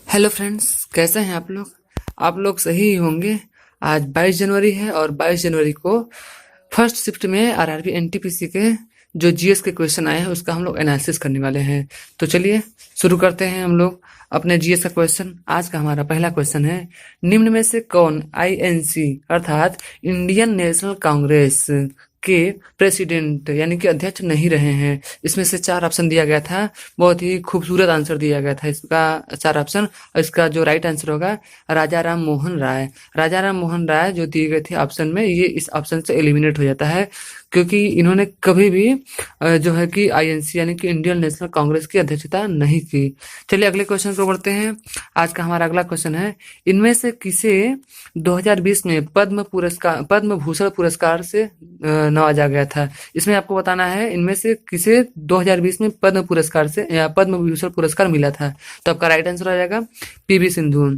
Hello friends, कैसे हैं आप लोग? आप लोग सही ही होंगे। आज 22 जनवरी है और 22 जनवरी को फर्स्ट शिफ्ट में आरआरबी एनटीपीसी के जो जीएस के क्वेश्चन आए हैं उसका हम लोग एनालिसिस करने वाले हैं। तो चलिए शुरू करते हैं हम लोग अपने जीएस का क्वेश्चन। आज का हमारा पहला क्वेश्चन है, निम्न में से कौन आईएनसी अर्थात इंडियन नेशनल कांग्रेस के प्रेसिडेंट यानी कि अध्यक्ष नहीं रहे हैं? इसमें से चार ऑप्शन दिया गया था। बहुत ही खूबसूरत आंसर दिया गया था इसका, चार ऑप्शन। और इसका जो राइट आंसर होगा राजा राम मोहन राय। राजा राम मोहन राय जो दिए गए थे ऑप्शन में, ये इस ऑप्शन से एलिमिनेट हो जाता है क्योंकि इन्होंने कभी भी जो है कि आईएनसी यानी कि इंडियन नेशनल कांग्रेस की अध्यक्षता नहीं की। चलिए अगले क्वेश्चन को बढ़ते हैं। आज का हमारा अगला क्वेश्चन है, इनमें से किसे 2020 में पद्म भूषण पुरस्कार से नवाजा गया था? इसमें आपको बताना है इनमें से किसे 2020 में पद्म पुरस्कार से या पद्म विभूषण पुरस्कार मिला था। तो आपका राइट आंसर आ जाएगा पीवी सिंधु।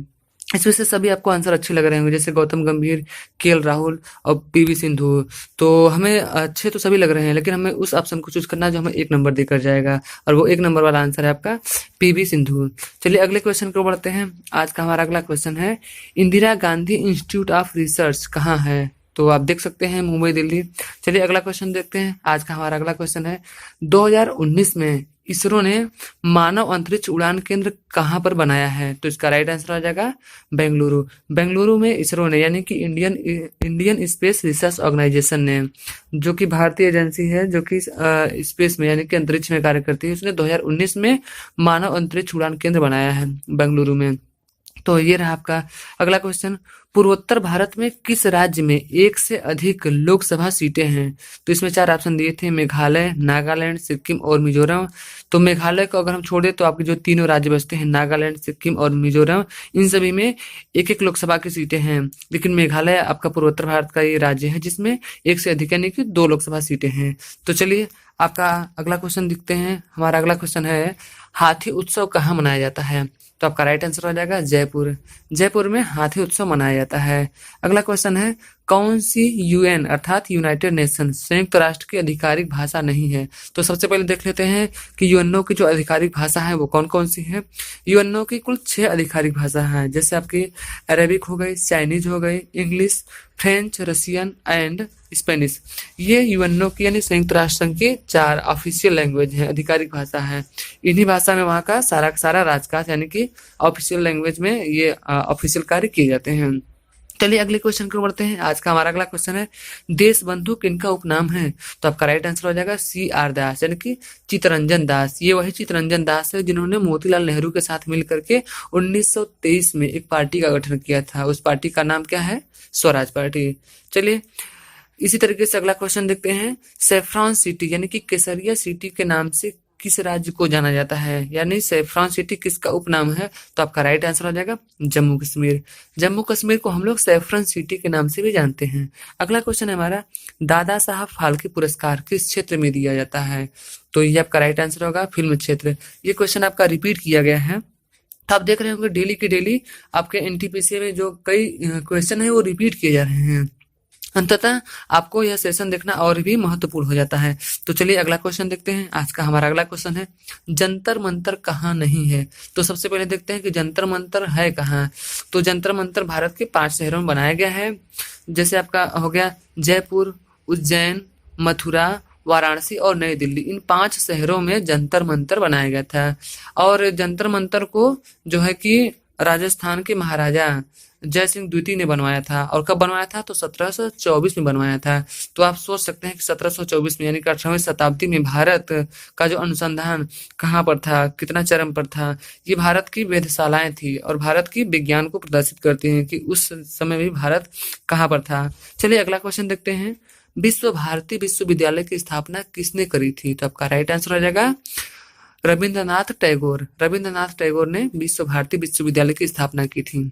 इसमें से सभी आपको आंसर अच्छे लग रहे होंगे, जैसे गौतम गंभीर, केएल राहुल और पीवी सिंधु। तो हमें अच्छे तो सभी लग रहे हैं, लेकिन हमें उस ऑप्शन को चूज करना है जो हमें एक नंबर देकर जाएगा, और वो एक नंबर वाला आंसर है आपका पीवी सिंधु। चलिए अगले क्वेश्चन को बढ़ते हैं। आज का हमारा अगला क्वेश्चन है, Indira Gandhi institute of research कहाँ है? तो आप देख सकते हैं मुंबई दिल्ली। चलिए अगला क्वेश्चन देखते हैं। आज का हमारा अगला क्वेश्चन है, 2019 में इसरो ने मानव अंतरिक्ष उड़ान केंद्र कहाँ पर बनाया है? तो इसका राइट आंसर आ जाएगा बेंगलुरु। बेंगलुरु में इसरो ने यानी कि इंडियन स्पेस रिसर्च ऑर्गेनाइजेशन ने, जो कि भारतीय एजेंसी है जो कि स्पेस में यानी कि अंतरिक्ष में कार्य करती है, उसने 2019 में मानव अंतरिक्ष उड़ान केंद्र बनाया है बेंगलुरु में। तो ये रहा आपका अगला क्वेश्चन, पूर्वोत्तर भारत में किस राज्य में एक से अधिक लोकसभा सीटें हैं? तो इसमें चार ऑप्शन दिए थे, मेघालय, नागालैंड, सिक्किम और मिजोरम। तो मेघालय को अगर हम छोड़े तो आपके जो तीनों राज्य बचते हैं, नागालैंड, सिक्किम और मिजोरम, इन सभी में एक एक लोकसभा की सीटें हैं। लेकिन मेघालय आपका पूर्वोत्तर भारत का ये राज्य है जिसमें एक से अधिक यानी कि 2 लोकसभा सीटें हैं। तो चलिए आपका अगला क्वेश्चन देखते हैं। हमारा अगला क्वेश्चन है, हाथी उत्सव कहाँ मनाया जाता है? तो आपका राइट आंसर हो जाएगा जयपुर। जयपुर में हाथी उत्सव मनाया जाता है। अगला क्वेश्चन है, कौन सी यूएन अर्थात यूनाइटेड नेशन संयुक्त राष्ट्र की आधिकारिक भाषा नहीं है? तो सबसे पहले देख लेते हैं कि यूएनओ की जो आधिकारिक भाषा है वो कौन कौन सी है। यूएनओ की कुल 6 आधिकारिक भाषा है, जैसे आपकी अरेबिक हो गई, चाइनीज हो गई, English, French, Russian and Spanish. ये यूएनओ की यानी संयुक्त राष्ट्र संघ की 4 ऑफिशियल लैंग्वेज है, आधिकारिक भाषा है। इन्हीं भाषा में वहाँ का सारा राजकाज यानी कि ऑफिशियल लैंग्वेज में ये ऑफिशियल कार्य किए जाते हैं। चलिए अगले क्वेश्चन को बढ़ते हैं। आज का हमारा अगला क्वेश्चन है, देश बंधु किनका उपनाम है? तो आपका राइट आंसर हो जाएगा CR दास यानी कि चित्तरंजन दास। ये वही चित्तरंजन दास है जिन्होंने मोतीलाल नेहरू के साथ मिल करके 1923 में एक पार्टी का गठन किया था। उस पार्टी का नाम क्या है? स्वराज पार्टी। चलिए इसी तरीके से अगला क्वेश्चन देखते हैं, सेफ्रॉन सिटी यानी कि केसरिया सिटी के नाम से किस राज्य को जाना जाता है, यानी सेफ्रॉन सिटी किसका उपनाम है? तो आपका राइट आंसर हो जाएगा जम्मू कश्मीर। जम्मू कश्मीर को हम लोग सेफ्रॉन सिटी के नाम से भी जानते हैं। अगला क्वेश्चन है हमारा, दादा साहब फाल्के पुरस्कार किस क्षेत्र में दिया जाता है? तो ये आपका राइट आंसर होगा फिल्म क्षेत्र। ये क्वेश्चन आपका रिपीट किया गया है, तो आप देख रहे होंगे डेली की डेली आपके एनटीपीसी में जो कई क्वेश्चन है वो रिपीट किए जा रहे हैं। अंततः आपको यह सेशन देखना और भी महत्वपूर्ण हो जाता है। तो चलिए अगला क्वेश्चन देखते हैं। आज का हमारा अगला क्वेश्चन है, जंतर मंतर कहाँ नहीं है? तो सबसे पहले देखते हैं कि जंतर मंतर है कहाँ। तो जंतर मंतर भारत के 5 शहरों में बनाया गया है, जैसे आपका हो गया जयपुर, उज्जैन, मथुरा, वाराणसी और नई दिल्ली। इन 5 शहरों में जंतर मंतर बनाया गया था। और जंतर मंतर को जो है कि राजस्थान के महाराजा जय सिंह द्वितीय ने बनवाया था। और कब बनवाया था? तो 1724 में बनवाया था। तो आप सोच सकते हैं कि 1724 में यानी कि 18वीं शताब्दी में भारत का जो अनुसंधान कहाँ पर था, कितना चरम पर था। ये भारत की वेधशालाएं थी और भारत की विज्ञान को प्रदर्शित करती हैं कि उस समय भी भारत कहाँ पर था। चलिए अगला क्वेश्चन देखते हैं, विश्व भारती विश्वविद्यालय की स्थापना किसने करी थी? तो आपका राइट आंसर हो जाएगा रविंद्रनाथ टैगोर। रविंद्रनाथ टैगोर ने विश्व भारती विश्वविद्यालय की स्थापना की थी।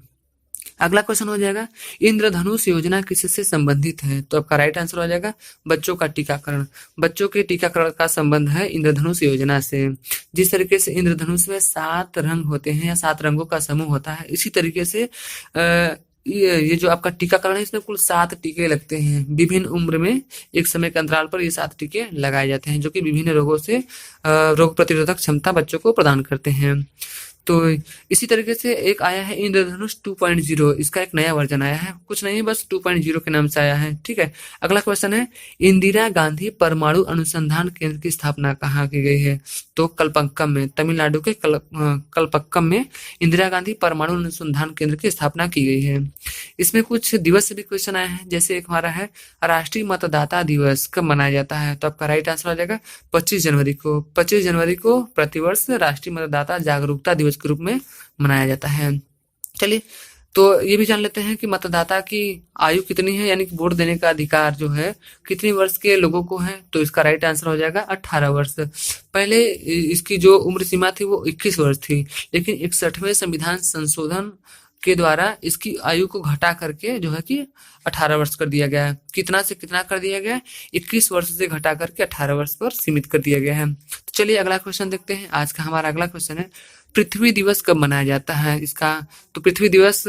अगला क्वेश्चन हो जाएगा, इंद्रधनुष योजना किससे संबंधित है? तो आपका राइट आंसर हो जाएगा बच्चों का टीकाकरण। बच्चों के टीकाकरण का संबंध है इंद्रधनुष योजना से। जिस तरीके से इंद्रधनुष में 7 रंग होते हैं या 7 रंगों का समूह होता है, इसी तरीके से ये जो आपका टीकाकरण है इसमें कुल 7 टीके लगते हैं विभिन्न उम्र में। एक समय के अंतराल पर ये 7 टीके लगाए जाते हैं जो कि विभिन्न रोगों से रोग प्रतिरोधक क्षमता बच्चों को प्रदान करते हैं। तो इसी तरीके से एक आया है इंद्रधनुष 2.0, इसका एक नया वर्जन आया है, कुछ नहीं बस 2.0 के नाम से आया है। ठीक है, अगला क्वेश्चन है इंदिरा गांधी परमाणु अनुसंधान केंद्र की स्थापना कहाँ की गई है? तो कलपक्कम में, तमिलनाडु के कलपक्कम में इंदिरा गांधी परमाणु अनुसंधान केंद्र की स्थापना की गई है। इसमें कुछ दिवस से भी क्वेश्चन आए हैं, जैसे एक हमारा है राष्ट्रीय मतदाता दिवस कब मनाया जाता है? तो आपका राइट आंसर हो जाएगा 25 जनवरी को। 25 जनवरी को प्रतिवर्ष राष्ट्रीय मतदाता जागरूकता दिवस के रूप में मनाया जाता है। चलिए, तो ये भी जान लेते हैं कि मतदाता की आयु कितनी है, यानी कि वोट देने का अधिकार जो है कितनी वर्ष के लोगों को है? तो इसका राइट आंसर हो जाएगा 18 वर्ष। पहले इसकी जो उम्र सीमा थी वो 21 वर्ष थी, लेकिन 61वें संविधान संशोधन के द्वारा इसकी आयु को घटा करके जो है कि 18 वर्ष कर दिया गया है। कितना से कितना कर दिया गया है? 21 वर्ष से घटा करके 18 वर्ष पर सीमित कर दिया गया है। तो चलिए अगला क्वेश्चन देखते हैं। आज का हमारा अगला क्वेश्चन है पृथ्वी दिवस कब मनाया जाता है? इसका तो पृथ्वी दिवस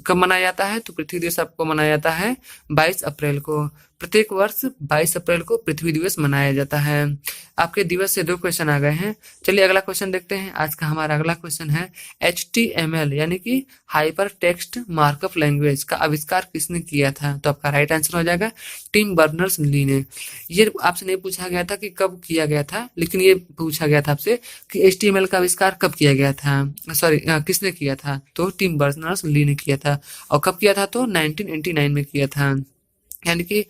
कब मनाया जाता है? तो पृथ्वी दिवस आपको मनाया जाता है 22 अप्रैल को। प्रत्येक वर्ष 22 अप्रैल को पृथ्वी दिवस मनाया जाता है। आपके दिवस से 2 क्वेश्चन आ गए हैं। चलिए अगला क्वेश्चन देखते हैं। आज का हमारा अगला क्वेश्चन है HTML यानी कि हाइपर टेक्स्ट मार्कअप लैंग्वेज का आविष्कार किसने किया था? तो आपका राइट आंसर हो जाएगा टिम बर्नर्स ली ने। ये आपसे नहीं पूछा गया था कि कब किया गया था, लेकिन ये पूछा गया था आपसे कि HTML का आविष्कार कब किया गया था, सॉरी किसने किया था? तो टिम बर्नर्स ली ने किया था। और कब किया था? तो 1989 में किया था, यानी कि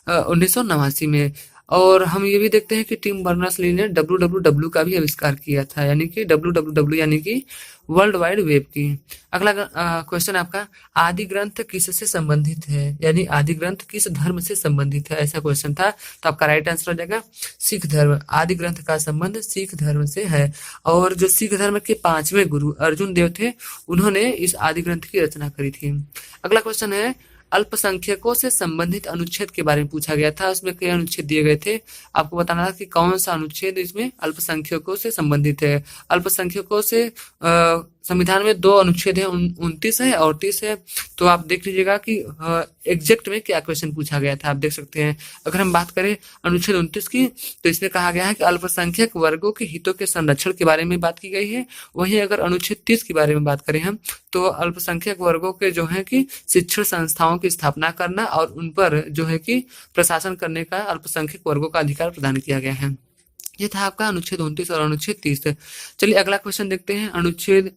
1989 में। और हम ये भी देखते हैं कि टिम बर्नर्स ली ने www का भी आविष्कार किया था, यानी कि www यानी कि वर्ल्ड वाइड वेब की। अगला क्वेश्चन आपका आदि ग्रंथ किससे संबंधित है, यानी आदि ग्रंथ किस धर्म से संबंधित है, ऐसा क्वेश्चन था। तो आपका राइट आंसर हो जाएगा सिख धर्म। आदि ग्रंथ का संबंध सिख धर्म से है। और जो सिख धर्म के 5वें गुरु अर्जुन देव थे, उन्होंने इस आदि ग्रंथ की रचना करी थी। अगला क्वेश्चन है अल्पसंख्यकों से संबंधित अनुच्छेद के बारे में पूछा गया था। उसमें कई अनुच्छेद दिए गए थे, आपको बताना था कि कौन सा अनुच्छेद इसमें अल्पसंख्यकों से संबंधित है। अल्पसंख्यकों से संविधान में 2 अनुच्छेद है, 29 है और 30 है। तो आप देख लीजिएगा कि एग्जैक्ट में क्या क्वेश्चन पूछा गया था, आप देख सकते हैं। अगर हम बात करें अनुच्छेद 29 की, तो इसमें कहा गया है कि अल्पसंख्यक वर्गों के हितों के संरक्षण के बारे में बात की गई है। वहीं अगर अनुच्छेद 30 के बारे में बात करें हम, तो अल्पसंख्यक वर्गों के जो है कि शिक्षण संस्थाओं की स्थापना करना और उन पर जो है कि प्रशासन करने का अल्पसंख्यक वर्गों का अधिकार प्रदान किया गया है। ये था आपका अनुच्छेद 29 और अनुच्छेद 30। चलिए अगला क्वेश्चन देखते हैं। अनुच्छेद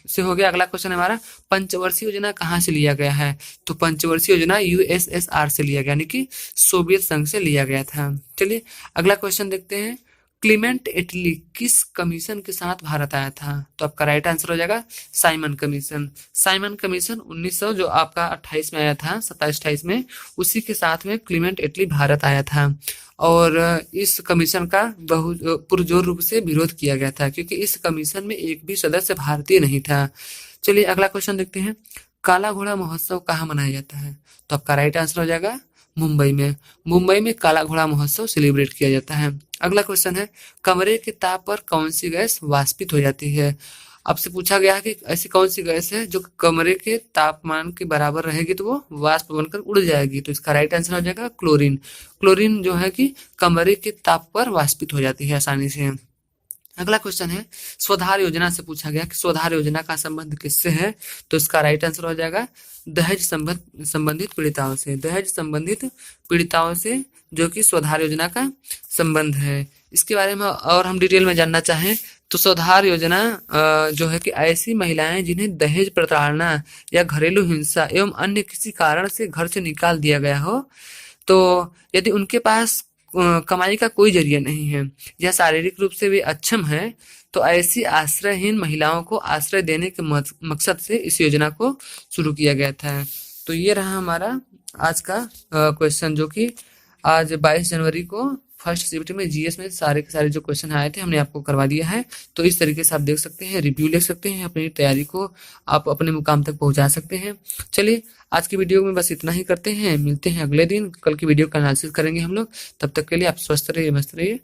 से हो गया। अगला क्वेश्चन हमारा पंचवर्षीय योजना कहाँ से लिया गया है? तो पंचवर्षीय योजना USSR से लिया गया, यानी कि सोवियत संघ से लिया गया था। चलिए अगला क्वेश्चन देखते हैं। क्लीमेंट इटली किस कमीशन के साथ भारत आया था? तो आपका राइट आंसर हो जाएगा साइमन कमीशन। साइमन कमीशन 1900 जो आपका 28 में आया था, 27-28 में, उसी के साथ में क्लीमेंट इटली भारत आया था। और इस कमीशन का पुरजोर रूप से विरोध किया गया था, क्योंकि इस कमीशन में एक भी सदस्य भारतीय नहीं था। चलिए अगला क्वेश्चन देखते हैं। काला घोड़ा महोत्सव कहाँ मनाया जाता है? तो आपका राइट आंसर हो जाएगा मुंबई में। मुंबई में काला घोड़ा महोत्सव सेलिब्रेट किया जाता है। अगला क्वेश्चन है कमरे के ताप पर कौन सी गैस वाष्पित हो जाती है? आपसे पूछा गया है कि ऐसी कौन सी गैस है जो कमरे के तापमान के बराबर रहेगी तो वो वाष्प बनकर उड़ जाएगी? तो इसका राइट आंसर हो जाएगा क्लोरीन। क्लोरीन जो है कि कमरे के ताप पर वाष्पित हो जाती है आसानी से। अगला क्वेश्चन है स्वधार योजना से पूछा गया कि स्वधार योजना का संबंध किससे है? तो इसका राइट आंसर हो जाएगा दहेज संबंधित पीड़िताओं से। दहेज संबंधित पीड़िताओं से जो कि स्वधार योजना का संबंध है। इसके बारे में और हम डिटेल में जानना चाहें तो स्वधार योजना जो है कि ऐसी महिलाएं जिन्हें दहेज प्रताड़ना या घरेलू हिंसा एवं अन्य किसी कारण से घर से निकाल दिया गया हो, तो यदि उनके पास कमाई का कोई जरिया नहीं है या शारीरिक रूप से वे अक्षम है, तो ऐसी आश्रयहीन महिलाओं को आश्रय देने के मकसद से इस योजना को शुरू किया गया था। तो ये रहा हमारा आज का क्वेश्चन, जो कि आज 22 जनवरी को फर्स्ट शिफ्ट में जीएस में सारे के सारे जो क्वेश्चन आए थे हमने आपको करवा दिया है। तो इस तरीके से आप देख सकते हैं, रिव्यू ले सकते हैं, अपनी तैयारी को आप अपने मुकाम तक पहुंचा सकते हैं। चलिए आज की वीडियो में बस इतना ही करते हैं, मिलते हैं अगले दिन। कल की वीडियो का एनालिसिस करेंगे हम लोग। तब तक के लिए आप स्वस्थ रहिए, मस्त रहिए।